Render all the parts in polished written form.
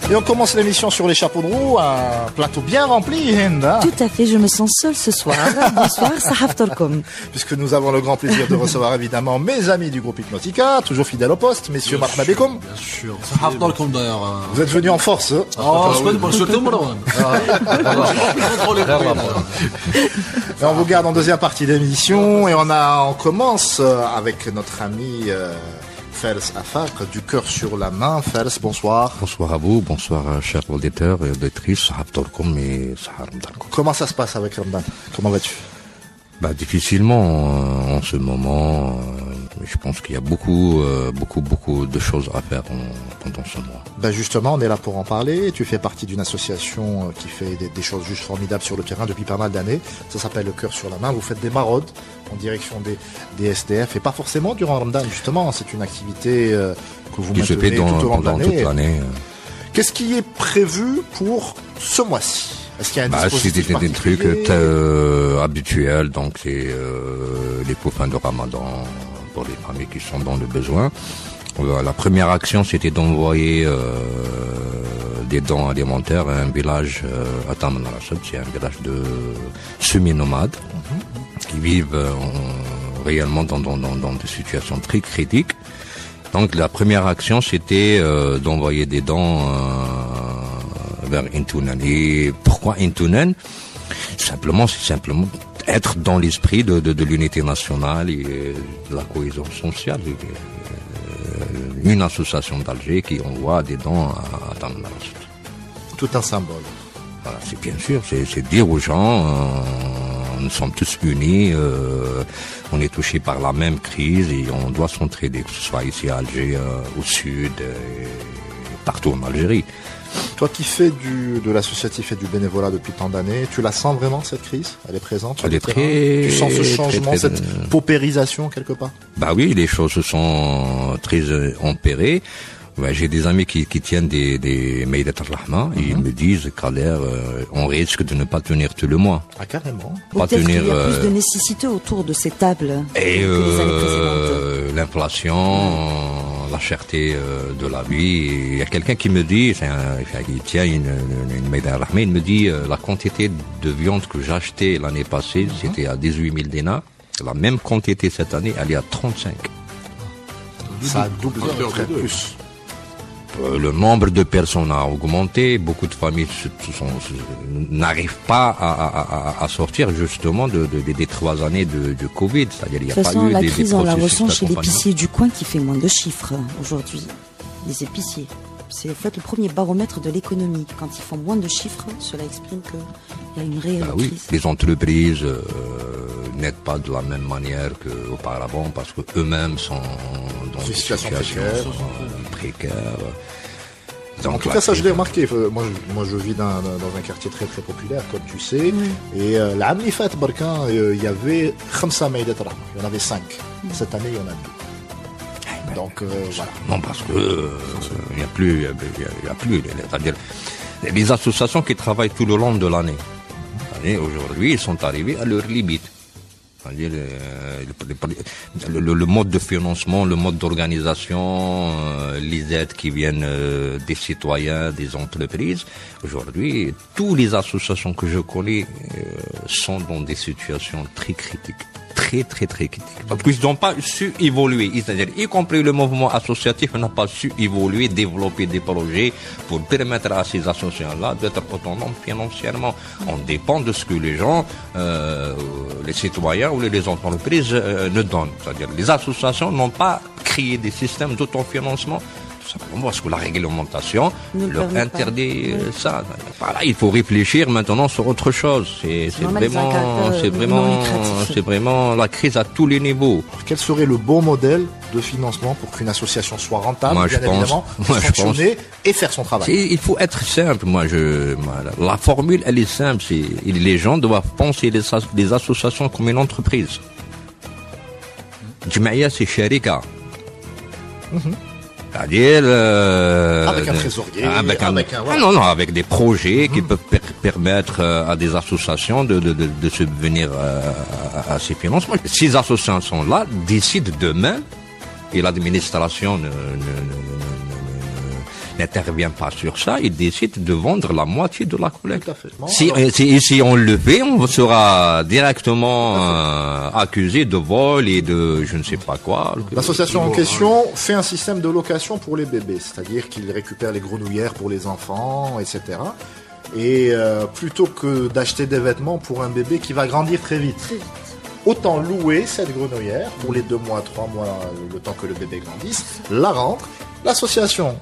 Et on commence l'émission sur les chapeaux de roue, un plateau bien rempli, Hinda. Tout à fait, je me sens seule ce soir. Bonsoir, Sahaf Torkom. Puisque nous avons le grand plaisir de recevoir évidemment mes amis du groupe Hypnotica, toujours fidèles au poste, messieurs Marhaba Bekoum. Bien sûr, Sahaf Torkom d'ailleurs. Vous êtes venus en force, hein? Et on vous garde en deuxième partie d'émission et on commence avec notre ami Fers Afak, du cœur sur la main. Fers, bonsoir. Bonsoir à vous, bonsoir chers auditeurs et auditrices, Sahaf Torkom et Sahar Ramadan. Comment ça se passe avec Ramadan? Comment vas-tu? Difficilement en ce moment. Je pense qu'il y a beaucoup de choses à faire pendant ce mois. Justement, on est là pour en parler. Tu fais partie d'une association qui fait des choses juste formidables sur le terrain depuis pas mal d'années. Ça s'appelle Le Cœur sur la Main. Vous faites des maraudes en direction des SDF et pas forcément durant Ramadan. Justement, c'est une activité que vous maintenez tout au long de l'année. Qu'est-ce qui est prévu pour ce mois-ci? Est-ce qu'il y a un dispositif particulier? C'est des trucs habituels, donc c'est les pauphins de Ramadan pour les familles qui sont dans le besoin. La première action, c'était d'envoyer des dons alimentaires à un village à Tamanrasset, c'est un village de semi-nomades qui vivent réellement dans des situations très critiques. Donc la première action, c'était d'envoyer des dons vers Intounen. Et pourquoi Intounen? C'est simplement être dans l'esprit de l'unité nationale et de la cohésion sociale. Une association d'Alger qui envoie des dons à Tamanrasset. Tout un symbole. Voilà, c'est bien sûr, c'est dire aux gens, nous sommes tous unis, on est touchés par la même crise et on doit s'entraider, que ce soit ici à Alger, au sud, partout en Algérie. Toi qui fais de l'associatif et du bénévolat depuis tant d'années, tu la sens vraiment cette crise? Elle est présente sur le terrain? Tu sens ce changement, cette paupérisation quelque part? Oui, les choses se sont très empirées. J'ai des amis qui tiennent des Maïdat al-Rahma et ils me disent Kader, on risque de ne pas tenir tout le mois. Ah, carrément. Peut-être qu'il y a plus de nécessité autour de ces tables et que les années précédentes. L'inflation, la cherté de la vie. Il y a quelqu'un qui me dit, il tient une Maïdat al-Rahma, il me dit la quantité de viande que j'ai achetée l'année passée, c'était à 18 000 dinars. La même quantité cette année, elle est à 35. Ça a doublé, plus. Le nombre de personnes a augmenté, beaucoup de familles n'arrivent pas à sortir justement des 3 années de Covid. C'est-à-dire il n'y a pas eu la des crise, on la ressent chez d'accompagnement. l'épicier du coin qui fait moins de chiffres aujourd'hui. Les épiciers. C'est en fait le premier baromètre de l'économie. Quand ils font moins de chiffres, cela exprime qu'il y a une réelle crise. Les entreprises n'aident pas de la même manière qu'auparavant parce qu'eux-mêmes sont dans des situations précaires. Donc, en tout cas, ça je l'ai remarqué. Moi, je vis dans un quartier très très populaire, comme tu sais. Et l'année fat Barkan, il y avait 5 Maïdat al-Rahma. Il y en avait 5. Cette année, il y en a 2. Donc voilà. Non, parce que il n'y a plus. C'est-à-dire les associations qui travaillent tout le long de l'année. Aujourd'hui, ils sont arrivés à leur limite. C'est-à-dire le mode de financement, le mode d'organisation, les aides qui viennent des citoyens, des entreprises. Aujourd'hui, toutes les associations que je connais sont dans des situations très critiques. Très critiques. Parce qu'ils n'ont pas su évoluer. C'est-à-dire, y compris le mouvement associatif n'a pas su évoluer, développer des projets pour permettre à ces associations-là d'être autonomes financièrement. On dépend de ce que les gens, les citoyens ou les entreprises ne donnent. C'est-à-dire, les associations n'ont pas créé des systèmes d'autofinancement. Tout simplement parce que la réglementation leur interdit ça. Voilà, il faut réfléchir maintenant sur autre chose. C'est vraiment la crise à tous les niveaux. Quel serait le bon modèle de financement pour qu'une association soit rentable, évidemment, fonctionner et faire son travail? Il faut être simple. La formule, elle est simple. Les gens doivent penser les associations comme une entreprise. Jmaïa, c'est Sharika. C'est-à-dire avec un trésorier, avec des projets qui peuvent permettre à des associations de subvenir à ces financements. Ces associations-là décident demain et l'administration n'intervient pas sur ça, il décide de vendre la moitié de la collecte. Tout à fait. Bon, Si on le fait, on sera directement accusé de vol et de je ne sais pas quoi. L'association en question fait un système de location pour les bébés, c'est-à-dire qu'il récupère les grenouillères pour les enfants, etc. Et plutôt que d'acheter des vêtements pour un bébé qui va grandir très vite, autant louer cette grenouillère pour les 2 mois, 3 mois, le temps que le bébé grandisse, la rendre. L'association,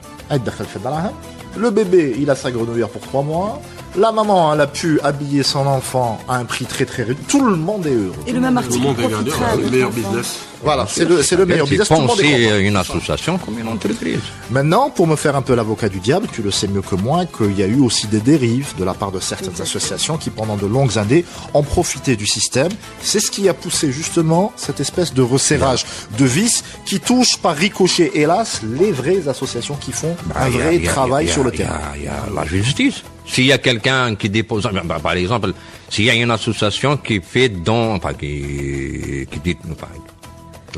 le bébé, il a sa grenouillère pour 3 mois. La maman, elle a pu habiller son enfant à un prix très très réduit. Tout le monde est heureux. Et le même article profitera le meilleur business. Voilà, c'est le meilleur business. Tout le monde est Penser content. une association comme une entreprise. Maintenant, pour me faire un peu l'avocat du diable, tu le sais mieux que moi, qu'il y a eu aussi des dérives de la part de certaines associations qui, pendant de longues années, ont profité du système. C'est ce qui a poussé justement cette espèce de resserrage de vis qui touche par ricochet, hélas, les vraies associations qui font un vrai travail sur le terrain. Il y a la justice. S'il y a quelqu'un qui dépose, par exemple, s'il y a une association qui fait don, enfin, qui dit,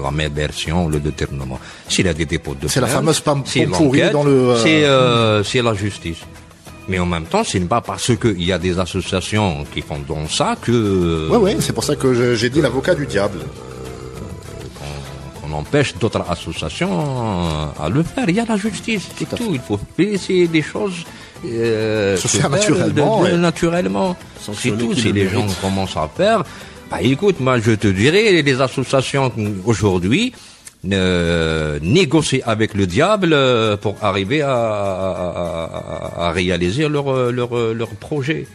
la même version, le détournement. S'il y a des dépôts de C'est la plainte, fameuse pomme c'est pourrie l'enquête, dans le... c'est la justice. Mais en même temps, ce n'est pas parce qu'il y a des associations qui font donc ça que... Oui, c'est pour ça que j'ai dit l'avocat du diable. On empêche d'autres associations à le faire. Il y a la justice, c'est tout. Il faut laisser des choses se faire naturellement. Naturellement. C'est tout. Si les gens commencent à faire, bah écoute, moi je te dirais, les associations aujourd'hui négocient avec le diable pour arriver à réaliser leur projet.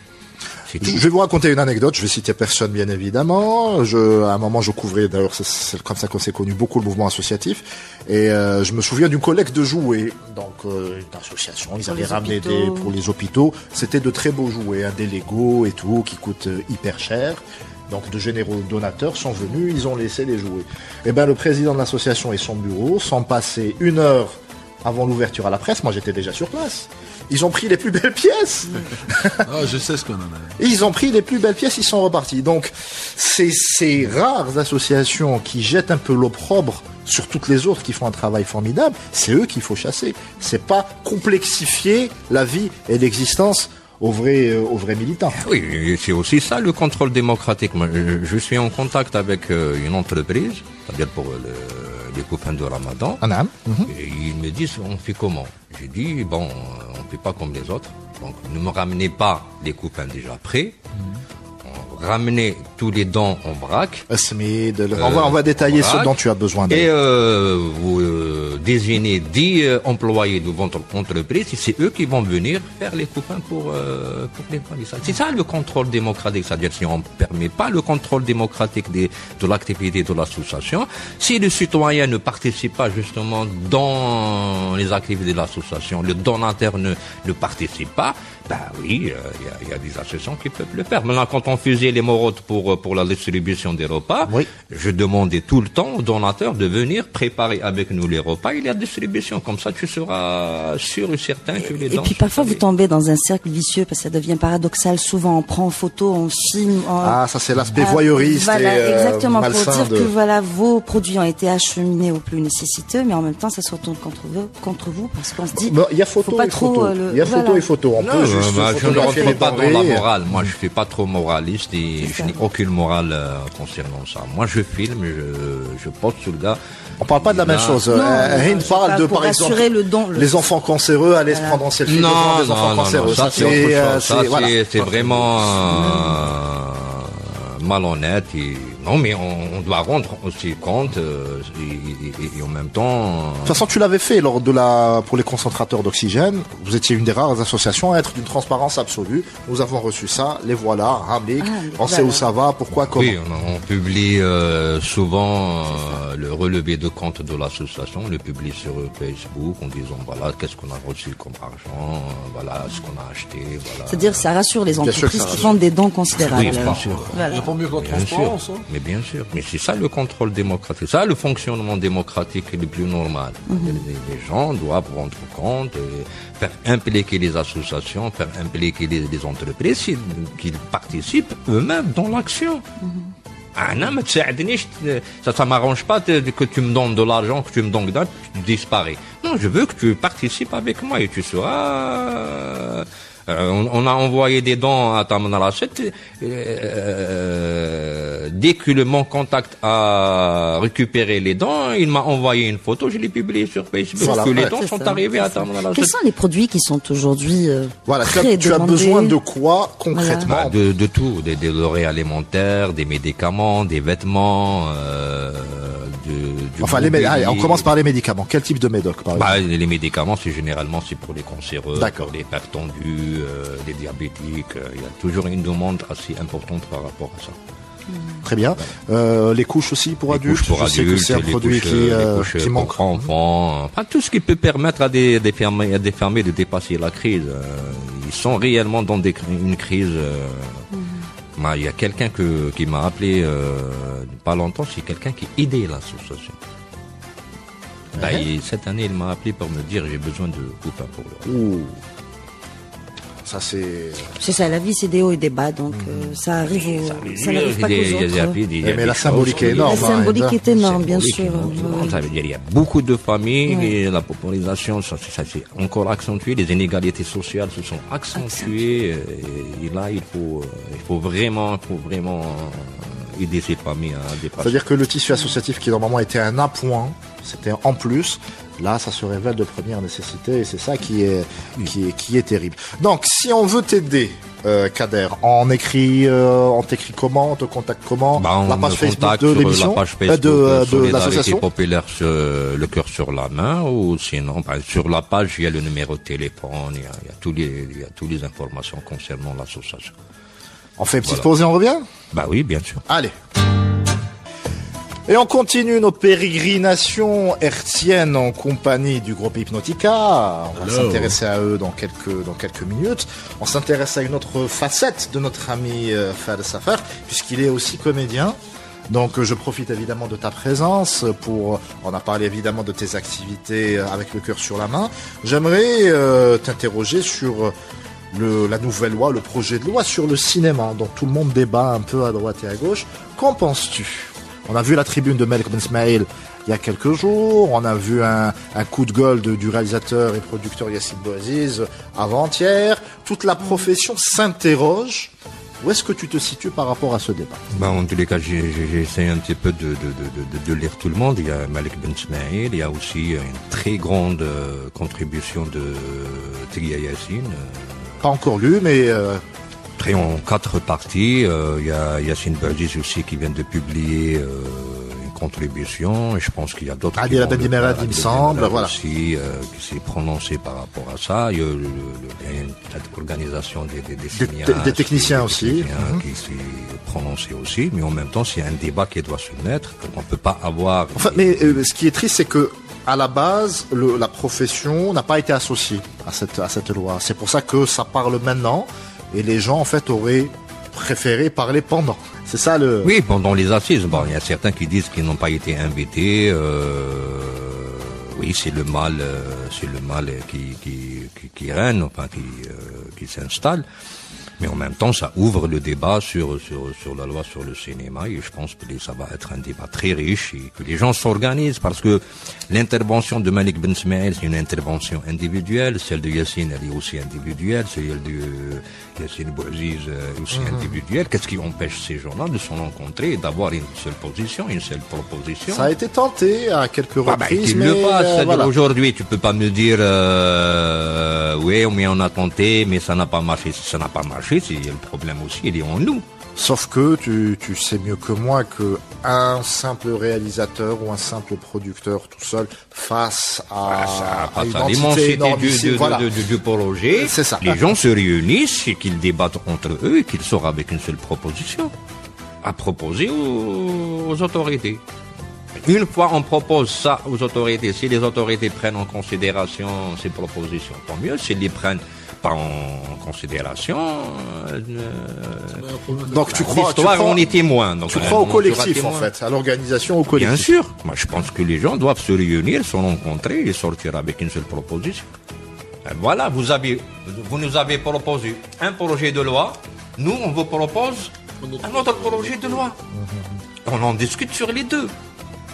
Je vais vous raconter une anecdote, je vais citer personne bien évidemment. À un moment je couvrais, d'ailleurs c'est comme ça qu'on s'est connu beaucoup le mouvement associatif, et je me souviens d'une collecte de jouets, donc une association, ils avaient ramené pour les hôpitaux, c'était de très beaux jouets, des Lego et tout, qui coûtent hyper cher. Donc de généreux donateurs sont venus, ils ont laissé les jouets. Et ben le président de l'association et son bureau sont passés 1 heure avant l'ouverture à la presse, moi j'étais déjà sur place. Ils ont pris les plus belles pièces. Ah, je sais ce qu'on en a. Ils ont pris les plus belles pièces, ils sont repartis. Donc, ces rares associations qui jettent un peu l'opprobre sur toutes les autres qui font un travail formidable, c'est eux qu'il faut chasser. C'est pas complexifier la vie et l'existence aux vrais militants. Oui, c'est aussi ça le contrôle démocratique. Moi, je suis en contact avec une entreprise, c'est-à-dire pour les copains de Ramadan. Et ils me disent, on fait comment? J'ai dit, bon, on fait pas comme les autres. Donc, ne me ramenez pas les copains déjà prêts. Ramenez tous les dons en vrac. On va détailler ce dont tu as besoin. Et vous désignez 10 employés de votre entreprise, et c'est eux qui vont venir faire les copains pour les policiers. C'est ça le contrôle démocratique, c'est-à-dire si on ne permet pas le contrôle démocratique de l'activité de l'association, si le citoyen ne participe pas justement dans les activités de l'association, le donateur ne participe pas, ben oui, il y a des associations qui peuvent le faire. Maintenant, quand on faisait les morottes pour la distribution des repas, oui, je demandais tout le temps aux donateurs de venir préparer avec nous les repas et la distribution. Comme ça, tu seras sûr et certain que les dons... Et puis parfois, vous tombez dans un cercle vicieux parce que ça devient paradoxal. Souvent, on prend en photo, on filme... Ah, ça c'est l'aspect voyeuriste voilà, et exactement, malsain pour dire que voilà, vos produits ont été acheminés aux plus nécessiteux, mais en même temps, ça se retourne contre vous parce qu'on se dit... Il y a photo et photo. Il y a photo et photo. On peut juste je ne rentre pas dans la morale. Moi, je ne suis pas trop moraliste et je n'ai aucune morale concernant ça. Moi, je filme, je poste sur le gars. On parle pas de la même chose. Hind parle de, par exemple, les enfants cancéreux aller se prendre en selfie devant des enfants cancéreux. Ça, c'est autre chose. Ça, c'est vraiment malhonnête. Non, mais on doit rendre aussi compte et en même temps... De toute façon, tu l'avais fait pour les concentrateurs d'oxygène. Vous étiez une des rares associations à être d'une transparence absolue. Nous avons reçu ça, les voilà, Hamlik, on sait où ça va, pourquoi, comment. Oui, on publie souvent le relevé de compte de l'association, on le publie sur Facebook en disant voilà, qu'est-ce qu'on a reçu comme argent, voilà ce qu'on a acheté. Voilà. C'est-à-dire ça rassure les entreprises qui font des dons considérables. Oui, bien sûr. Il n'y a pas mieux que la transparence. Mais bien sûr, mais c'est ça le contrôle démocratique, ça le fonctionnement démocratique le plus normal. Les gens doivent rendre compte, faire impliquer les associations, faire impliquer les entreprises qu'ils participent eux-mêmes dans l'action. Ça m'arrange pas que tu me donnes de l'argent, que tu me donnes d'un, tu disparais. Non, je veux que tu participes avec moi et tu seras... on a envoyé des dons à Taman Rachet. Dès que mon contact a récupéré les dons, il m'a envoyé une photo, je l'ai publiée sur Facebook. Voilà, que les dons sont arrivés à Taman Rachet. Quels sont les produits qui sont aujourd'hui Voilà, très tu as demandés? besoin de quoi concrètement? De tout, des denrées alimentaires, des médicaments, des vêtements, du Enfin, mobilier. allez, on commence par les médicaments. Quel type de médoc, par exemple? Les médicaments, c'est pour les cancéreux, D'accord. pour les pères tendus, les diabétiques. Il y a toujours une demande assez importante par rapport à ça. Très bien. Les couches aussi pour Les adultes. couches pour Je sais que adultes, c'est un les produit couches qui manque. pour enfants, enfin, tout ce qui peut permettre à des fermiers de dépasser la crise. Ils sont réellement dans une crise. Il y a quelqu'un qui m'a appelé pas longtemps, c'est quelqu'un qui aidait l'association. Cette année, il m'a appelé pour me dire j'ai besoin de coups pour l'eau. Ouh. Ça, c'est... C'est ça, la vie, c'est des hauts et des bas, donc ça arrive, ça n'arrive pas qu'aux autres. Mais la symbolique est énorme. La symbolique est énorme, bien sûr. Ça veut dire il y a beaucoup de familles, et la popularisation, ça s'est encore accentué, les inégalités sociales se sont accentuées, et là il faut vraiment aider ces familles à dépasser. C'est-à-dire que le tissu associatif qui normalement était un appoint, c'était en plus. Là, ça se révèle de première nécessité et c'est ça qui est terrible. Donc, si on veut t'aider, Kader, on t'écrit comment, on te contacte comment? La page Facebook de l'émission, la page Facebook de l'association populaire Le Cœur sur la Main, ou sinon, sur la page, il y a le numéro de téléphone, il y a toutes les informations concernant l'association. On fait une petite pause et on revient? Oui, bien sûr. Allez. Et on continue nos pérégrinations hertziennes en compagnie du groupe Hypnotica. On va s'intéresser à eux dans quelques minutes. On s'intéresse à une autre facette de notre ami Fad Safer, puisqu'il est aussi comédien. Donc je profite évidemment de ta présence on a parlé évidemment de tes activités avec le cœur sur la main. J'aimerais t'interroger sur la nouvelle loi, le projet de loi sur le cinéma, dont tout le monde débat un peu à droite et à gauche. Qu'en penses-tu? On a vu la tribune de Malik Ben Smaïl il y a quelques jours, on a vu un coup de gueule du réalisateur et producteur Yassine Bouaziz avant-hier. Toute la profession s'interroge. Où est-ce que tu te situes par rapport à ce débat? En tous les cas, j'essaie un petit peu de lire tout le monde. Il y a Malik Ben Smaïl, il y a aussi une très grande contribution de Tigya Yassine. Pas encore lu, mais... En 4 parties. Il y a Yassine Bouaziz aussi qui vient de publier une contribution. Et je pense qu'il y a d'autres. Adil Abdelmerad, il me semble, voilà. Aussi, qui s'est prononcé par rapport à ça. Il y a une organisation des cinéastes, des techniciens aussi. Qui s'est prononcé aussi. Mais en même temps, c'est un débat qui doit se naître. On ne peut pas avoir. Enfin, mais ce qui est triste, c'est que à la base, la profession n'a pas été associée à cette loi. C'est pour ça que ça parle maintenant. Et les gens, en fait, auraient préféré parler pendant. C'est ça le... Oui, pendant les assises. Il y a certains qui disent qu'ils n'ont pas été invités. Oui, c'est le mal qui règne, enfin, qui s'installe. Mais en même temps, ça ouvre le débat sur la loi sur le cinéma et je pense que ça va être un débat très riche et que les gens s'organisent parce que l'intervention de Malik Ben Smaïl, c'est une intervention individuelle, celle de Yassine, elle est aussi individuelle, celle de Yassine Bouaziz aussi individuelle. Qu'est-ce qui empêche ces gens-là de se rencontrer et d'avoir une seule position, une seule proposition? Ça a été tenté à quelques reprises, mais voilà. Aujourd'hui, tu peux pas me dire oui, mais on a tenté, mais ça n'a pas marché. Ça n'a pas marché. Le problème aussi, il est en nous. Sauf que tu sais mieux que moi que un simple réalisateur ou un simple producteur tout seul face à une entité énormissime, du projet, c'est ça. Les gens se réunissent et qu'ils débattent entre eux et qu'ils sortent avec une seule proposition à proposer aux autorités. Une fois on propose ça aux autorités, si les autorités prennent en considération ces propositions, tant mieux. S'ils les prennent pas en considération, donc tu crois, on est témoin. Donc tu crois au collectif en fait, à l'organisation, au collectif. Bien sûr. Moi, je pense que les gens doivent se réunir, se rencontrer et sortir avec une seule proposition. Et voilà, vous nous avez proposé un projet de loi. Nous, on vous propose un autre projet de loi. On en discute sur les deux.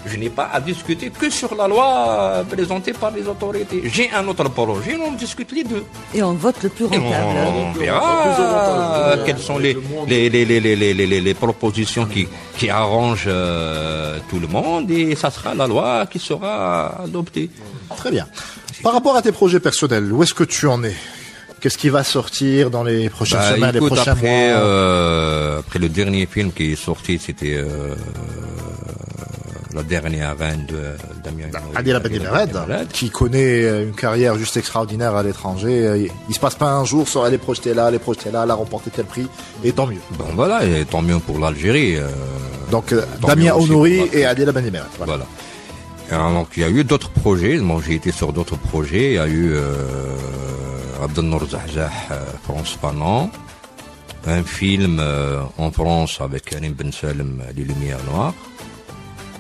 Je n'ai pas à discuter que sur la loi présentée par les autorités. J'ai un autre projet, on discute les deux. Et on vote le plus Et rentable. on verra quelles sont les propositions qui arrangent tout le monde et ça sera la loi qui sera adoptée. Très bien. Par rapport à tes projets personnels, où est-ce que tu en es? Qu'est-ce qui va sortir dans les prochaines semaines, les prochains mois? Après le dernier film qui est sorti, c'était la dernière reine de Damien Adila Ben Mered, qui connaît une carrière juste extraordinaire à l'étranger. Il se passe pas un jour sans aller projeter là, elle a remporté tel prix, et tant mieux. Bon voilà, et tant mieux pour l'Algérie. Donc Damien Honouri et Adila Ben Mered. Voilà. Alors, donc il y a eu d'autres projets. Bon, j'ai été sur d'autres projets. Il y a eu Abdelnour Zahzah, France Panan, un film en France avec Karim Ben Salem, Les Lumières Noires,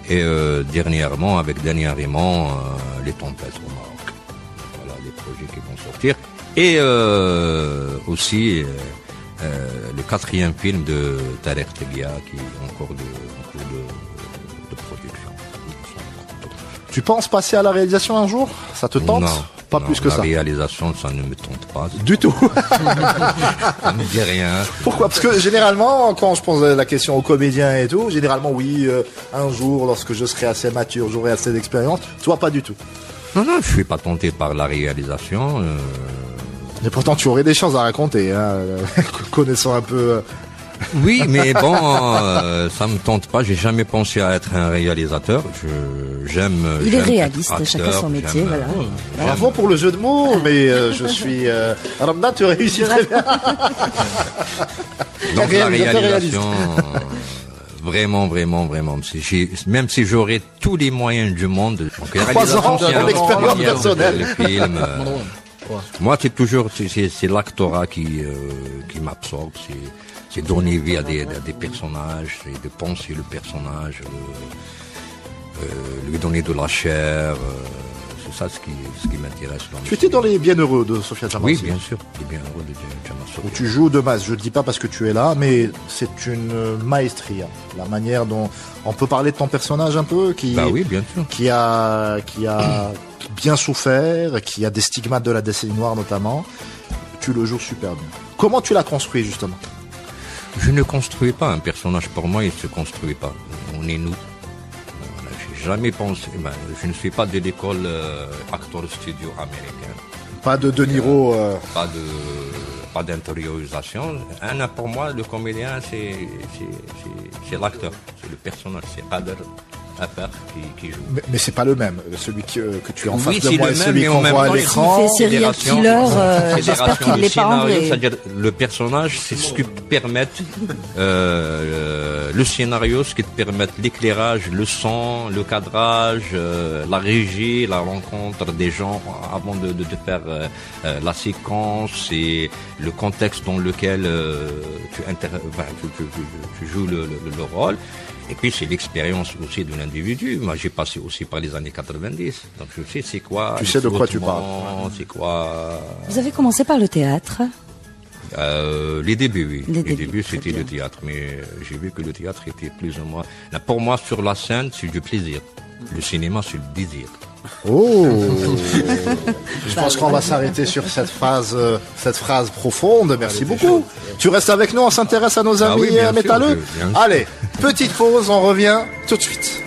et dernièrement avec Daniel Raymond, Les Tempêtes au Maroc. Voilà les projets qui vont sortir. Et aussi le 4e film de Tarek Tegia qui est en cours de production. Tu penses passer à la réalisation un jour? Ça te tente? Non, pas plus que ça. La réalisation, ça ne me tente pas. Du tout. Ça ne me dit rien. Pourquoi? Parce que généralement, quand je pose la question aux comédiens et tout, généralement oui, un jour, lorsque je serai assez mature, j'aurai assez d'expérience. Toi, pas du tout. Non, je suis pas tenté par la réalisation. Et pourtant, tu aurais des choses à raconter, hein, connaissant un peu. Oui, mais bon, ça me tente pas. J'ai jamais pensé à être un réalisateur. J'aime. Il est réaliste, acteur, chacun son métier, voilà. Bravo pour le jeu de mots, mais je suis. Ramdan, tu réussis très bien. Donc la réalisation, vraiment. Même si j'aurais tous les moyens du monde. Donc, la 3 ans d'expérience personnelle. Le film. Moi, c'est toujours c'est l'actorat qui m'absorbe. C'est donner vie à des personnages, c'est de penser le personnage, lui donner de la chair. C'est ça ce qui m'intéresse. Tu étais dans Les Bienheureux de Sofia Djamma? Oui, bien sûr, Les Bienheureux de Djamma. Où tu joues de masse. Je ne dis pas parce que tu es là, mais c'est une maestria. La manière dont on peut parler de ton personnage un peu, Bah oui, bien sûr. qui a bien souffert, qui a des stigmates de la décennie noire notamment. Tu le joues super bien. Comment tu l'as construit justement? Je ne construis pas un personnage. Pour moi, il ne se construit pas. On est nous. J'ai jamais pensé. Je ne suis pas de l'école acteur studio américain. Pas de De Niro. Pas d'intériorisation. Pour moi, le comédien, c'est l'acteur, c'est le personnage, c'est Kader Afar qui joue. Mais c'est pas le même, celui que tu es en face oui, de moi, et celui qu'on voit à l'écran. Il fait serial killer, j'espère qu'il n'est pas en vrai. C'est-à-dire le personnage, c'est ce qui te permet le scénario, ce qui te permet l'éclairage, le son, le cadrage, la régie, la rencontre des gens avant de faire la séquence et le contexte dans lequel tu joues le rôle. Et puis c'est l'expérience aussi de l'individu. Moi j'ai passé aussi par les années 90, donc je sais c'est quoi. Tu sais de quoi tu parles. C'est quoi. Vous avez commencé par le théâtre? Les débuts, oui. Les débuts débuts, c'était très le bien. théâtre, mais j'ai vu que le théâtre était plus ou moins. Là, pour moi sur la scène c'est du plaisir. Le cinéma c'est le désir. Oh. Je pense qu'on va s'arrêter sur cette phrase profonde. Merci beaucoup. Tu restes avec nous, on s'intéresse à nos amis oui, bien sûr, métalleux. bien sûr. Allez, petite pause, on revient tout de suite.